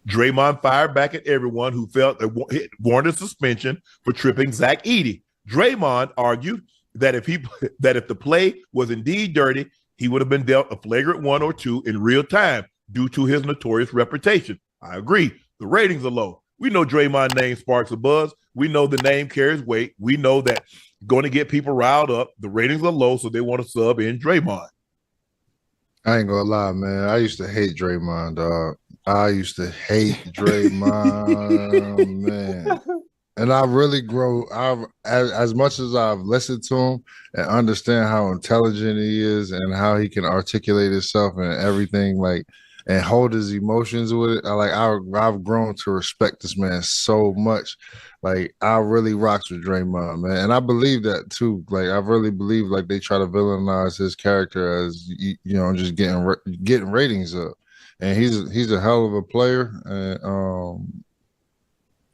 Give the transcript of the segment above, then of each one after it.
Draymond fired back at everyone who felt it warranted suspension for tripping Zach Edey. Draymond argued that if the play was indeed dirty, he would have been dealt a flagrant 1 or 2 in real time due to his notorious reputation. I agree. The ratings are low. We know Draymond's name sparks a buzz. We know the name carries weight. We know that going to get people riled up. The ratings are low, so they want to sub in Draymond. I ain't gonna lie, man. I used to hate Draymond, dog. I used to hate Draymond, man. And I really grow. As much as I've listened to him and understand how intelligent he is and how he can articulate himself and everything, like, and hold his emotions with it. I've grown to respect this man so much. Like, I really rocks with Draymond, man, and I believe that too. Like, I really believe like they try to villainize his character as just getting ratings up, and he's a hell of a player. And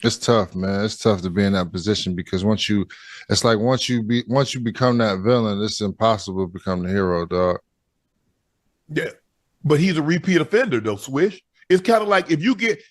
it's tough, man. It's tough to be in that position because once you become that villain, it's impossible to become the hero, dog. Yeah. But he's a repeat offender, though, Swish. It's kind of like if you get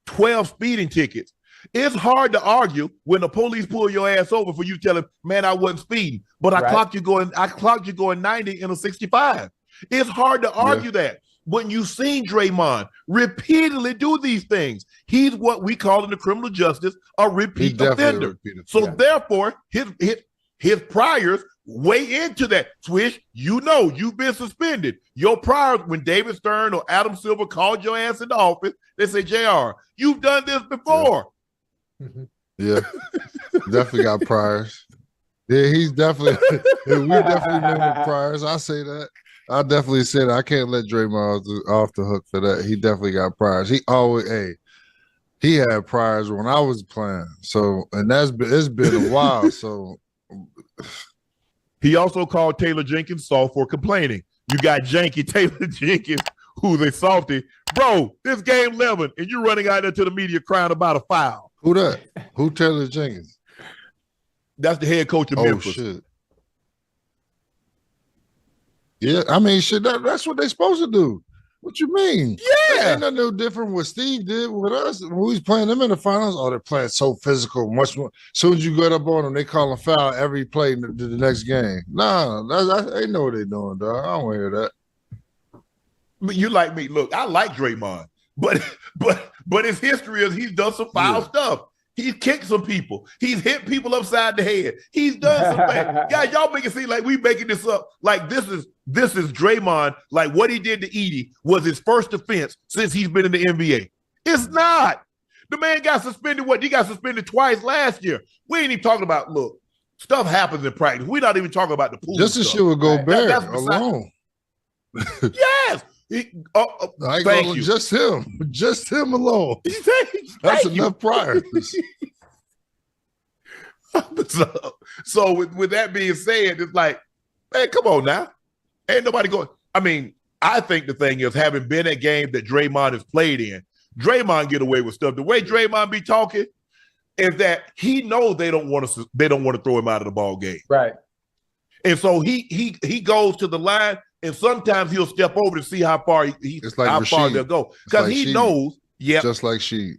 12 speeding tickets, it's hard to argue when the police pull your ass over for you telling, man, I wasn't speeding, but I clocked you going 90 in a 65. It's hard to argue that. When you've seen Draymond repeatedly do these things, he's what we call in the criminal justice a repeat offender. Therefore, his priors weigh into that. Swish, you've been suspended. Your priors, when David Stern or Adam Silver called your ass into office, they say, JR, you've done this before. Yeah. Definitely got priors. Yeah, he's definitely we definitely know priors. I say that. I definitely said I can't let Draymond off the hook for that. He definitely got priors. He had priors when I was playing. So, and it's been a while. So he also called Taylor Jenkins soft for complaining. You got janky Taylor Jenkins, who's a softy. Bro, this game 11, and you're running out there to the media crying about a foul. Who that? Who Taylor Jenkins? That's the head coach of Memphis. Oh, shit. Yeah, I mean, shit, that's what they're supposed to do. What you mean? Yeah. Ain't nothing no different what Steve did with us. When we was playing them in the finals, they're playing so physical. Much more. As soon as you get up on them, they call a foul every play in the next game. Nah, they know what they're doing, dog. I don't want to hear that. But you like me. Look, I like Draymond. But his history is he's done some foul stuff. He's kicked some people. He's hit people upside the head. He's done some things. Yeah, y'all make it seem like we making this up. Like this is Draymond. Like what he did to Edey was his first offense since he's been in the NBA. It's not. The man got suspended. He got suspended twice last year. We ain't even talking about. Look, stuff happens in practice. We're not even talking about the pool. Just as shit with Gobert alone. Yes. Thank you. Just him alone. That's enough priors. So with that being said, it's like, man, come on now. Ain't nobody going. I mean, I think the thing is, having been at games that Draymond has played in, Draymond get away with stuff. The way Draymond be talking is that he knows they don't want to throw him out of the ball game. Right. And so he goes to the line. And sometimes he'll step over to see how far far they'll go because he knows. Yeah, just like she.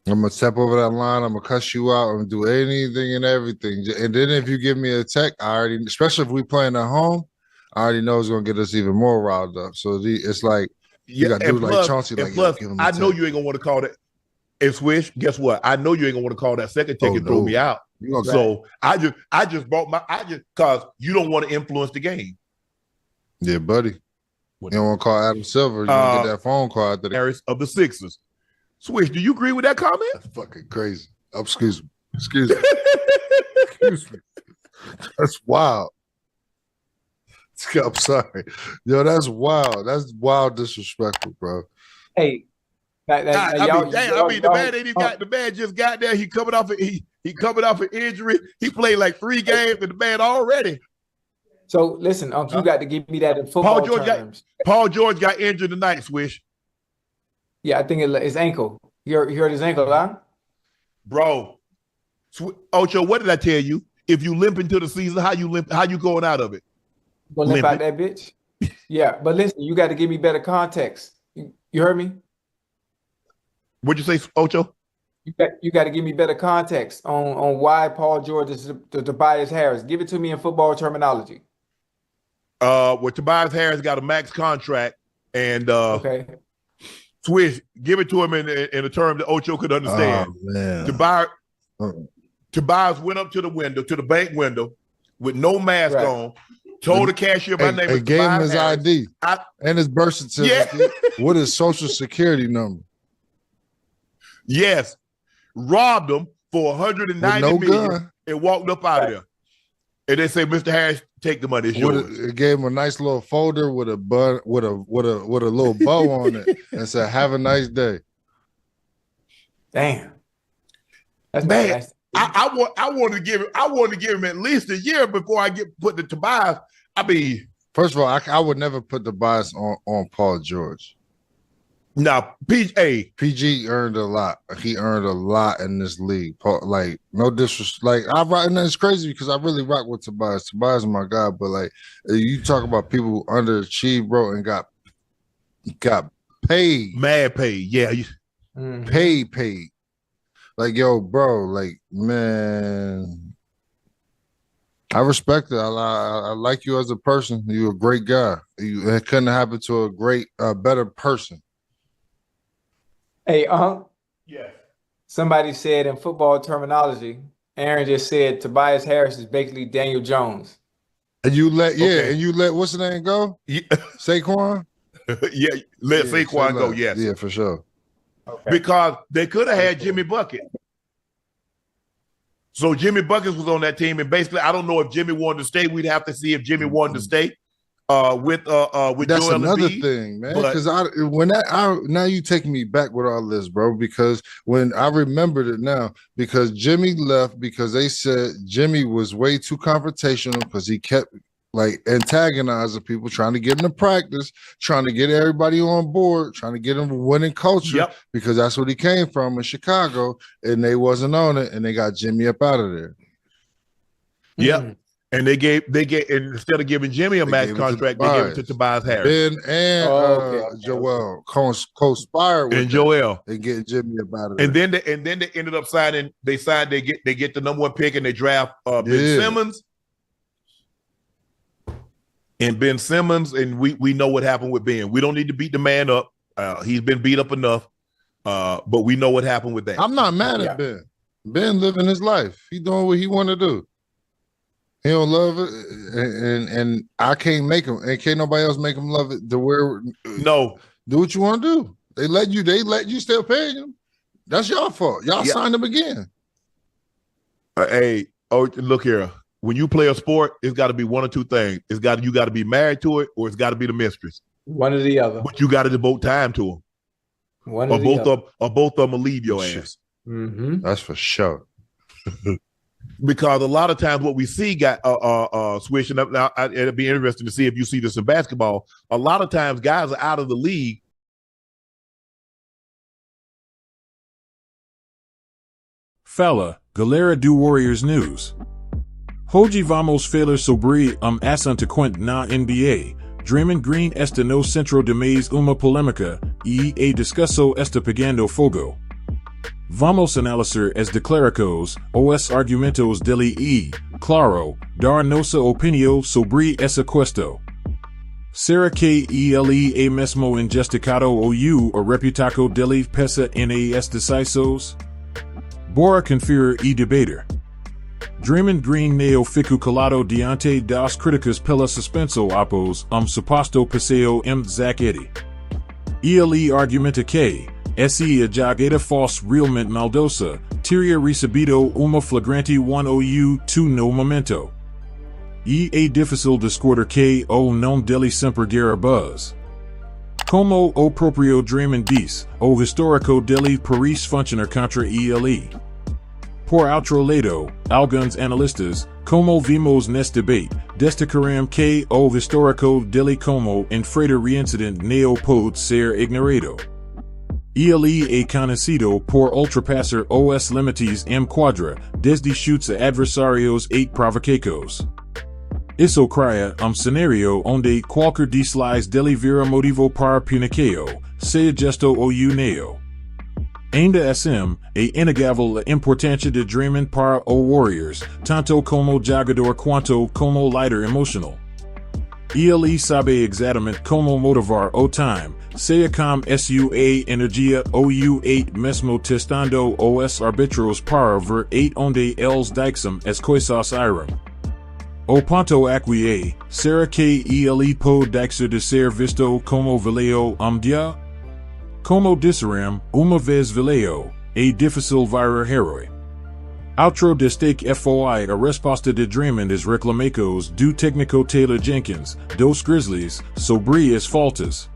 I'm gonna step over that line. I'm gonna cuss you out. I'm gonna do anything and everything. And then if you give me a tech, especially if we playing at home, I already know it's gonna get us even more riled up. So it's like you got dudes like Chauncey. Like, plus, I know you ain't gonna want to call that. And Swish, guess what? I know you ain't gonna want to call that second ticket and throw me out. So I just bought because you don't want to influence the game. Yeah, buddy. You don't want to call Adam Silver. You get that phone call out there. Of the Sixers. Swish, do you agree with that comment? That's fucking crazy. Oh, excuse me. Excuse me. That's wild. I'm sorry. Yo, that's wild. That's wild disrespectful, bro. Hey. The man just got there. He coming off an injury. He played like 3 games and the man already. So listen, you got to give me that in football terms. Paul George got injured tonight, Swish. Yeah, I think his ankle. You hurt his ankle, huh? Bro. Ocho, what did I tell you? If you limp into the season, how you going out of it? Gonna limp out that bitch? Yeah, but listen, you got to give me better context. You heard me? What'd you say, Ocho? You got to give me better context on why Paul George is the Tobias Harris. Give it to me in football terminology. Well, Tobias Harris got a max contract, and Okay. Swish, give it to him in a term that Ocho could understand. Oh, man. Tobias went up to the window, to the bank window, with no mask on. Told the cashier my name is gave him Tobias his Harris. ID and his birth certificate with his social security number. Yes. Robbed him for $190 million and walked up out of there. And they say, Mr. Harris, take the money. It's yours. It gave him a nice little folder with a little bow on it and said, "Have a nice day." Damn. That's man. Nice. I wanted to give him at least a year before I put the Tobias. I mean, first of all, I would never put the bias on Paul George. Now, PG earned a lot. He earned a lot in this league. Like, no disrespect. Like, and it's crazy because I really rock with Tobias. Tobias is my guy, but like, you talk about people who underachieved, bro, and got paid, mad paid, yeah, paid. Like, yo, bro, like, man, I respect it. I like you as a person. You're a great guy. It couldn't happen to a better person. Hey, yeah. Somebody said in football terminology, Aaron just said Tobias Harris is basically Daniel Jones. And you let what's the name go? Yeah. Saquon? Yeah, let Saquon go, yes. Yeah, for sure. Okay. Because they could have had Jimmy Bucket. So Jimmy Bucket was on that team, and basically, I don't know if Jimmy wanted to stay. We'd have to see if Jimmy wanted to stay with that's Joel another Embiid. thing, man. Because now you taking me back with all this, bro. Because when I remembered it now, because Jimmy left because they said Jimmy was way too confrontational because he kept like antagonizing people, trying to get into practice, trying to get everybody on board, trying to get them winning culture, because that's what he came from in Chicago, and they wasn't on it, and they got Jimmy up out of there. Yep. And they gave and instead of giving Jimmy a max contract, they gave it to Tobias Harris. Ben and Joel co-conspired with Joel and getting Jimmy up out of there. And then they ended up signing. They get the number 1 pick and they draft Ben Simmons. And Ben Simmons, and we know what happened with Ben. We don't need to beat the man up. He's been beat up enough. But we know what happened with that. I'm not mad at Ben. Ben living his life. He doing what he want to do. He don't love it, and I can't make him. And can't nobody else make him love it. No, do what you want to do. They let you still pay him. That's your fault. Y'all signed him again. Look here. When you play a sport, it's got to be one or two things. You got to be married to it, or it's got to be the mistress. One or the other. But you got to devote time to them. Or both of them will leave your ass. Mm-hmm. That's for sure. Because a lot of times what we see switching up now, it'll be interesting to see if you see this in basketball. A lot of times guys are out of the league. Fala, galera do Warriors News. Hoje vamos falar sobre assunto quente na NBA. Draymond Green está no centro de mais uma polêmica, e a discussão está pegando fogo. Vamos analisar as declarações, os argumentos dele e, claro, dar nossa opinião sobre essa questão. Será que ele é mesmo injustificado ou a reputação dele pesa nas decisões? Bora conferir e debater. Draymond Green não ficou calado diante das críticas pela suspensão após suposto passeio Zach Edey. Ele argumenta que, essa jogada fosse realmente maldosa, teria recebido uma flagrante 1-2 no momento. E é difícil discordar que o nome dele sempre gera buzz. Como o próprio Draymond disse, o histórico dele parece funcionar contra ele. Por outro lado, alguns analistas, como vimos neste debate, destacaram que o histórico dele como enfrentar reincidente não pode ser ignorado. Ele é conhecido por ultrapassar os limites quadra, desde chutes a adversários e provocações. Isso cria scenario onde qualquer deslize vira motivo para punição, seja gesto ou neo. Ainda assim, é inegável a importância de Draymond para o Warriors, tanto como jogador quanto como líder emocional. Ele sabe exatamente como motivar o time, seja com sua energia ou mesmo testando os árbitros para ver onde eles deixam as coisas irem. O ponto aqui será que ele pode deixar de ser visto como valeu dia? Como disseram, uma vez valeu, é difícil virar herói. Outro destaque foi a resposta de Draymond às reclamações do técnico Taylor Jenkins, dos Grizzlies, sobre as faltas.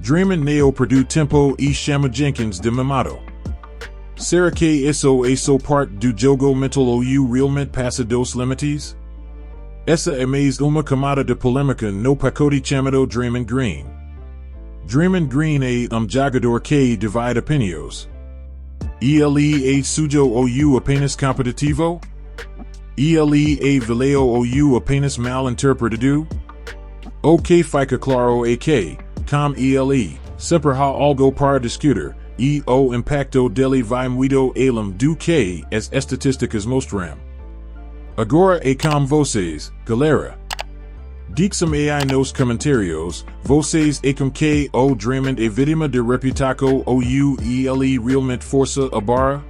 Draymond não perdeu tempo e chama Jenkins de mimado. Será que isso é parte do jogo mental ou realmente passa dos limites? Essa é mais uma camada de polêmica no pacote chamado Draymond Green. Draymond Green é jogador que divide opiniões. Ele é sujo ou apenas competitivo? Ele é valeu ou apenas mal interpretado? O que fica claro é que, com ele, sempre há algo para discutir, e o impacto dele vai muito além do que as estatísticas mostram. Agora é com vocês, galera. Dixam aí nos comentários, vocês acham que o Draymond é vítima de reputação ou ele realmente força a barra?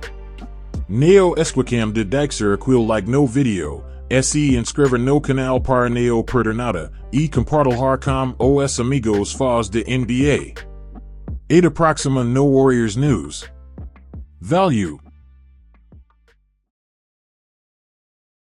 Neo esquecam de deixar aquele like no vídeo, se inscrever no canal para não perder nada, e compartilhar com os amigos fãs de NBA. Até a próxima no Warriors News. Value.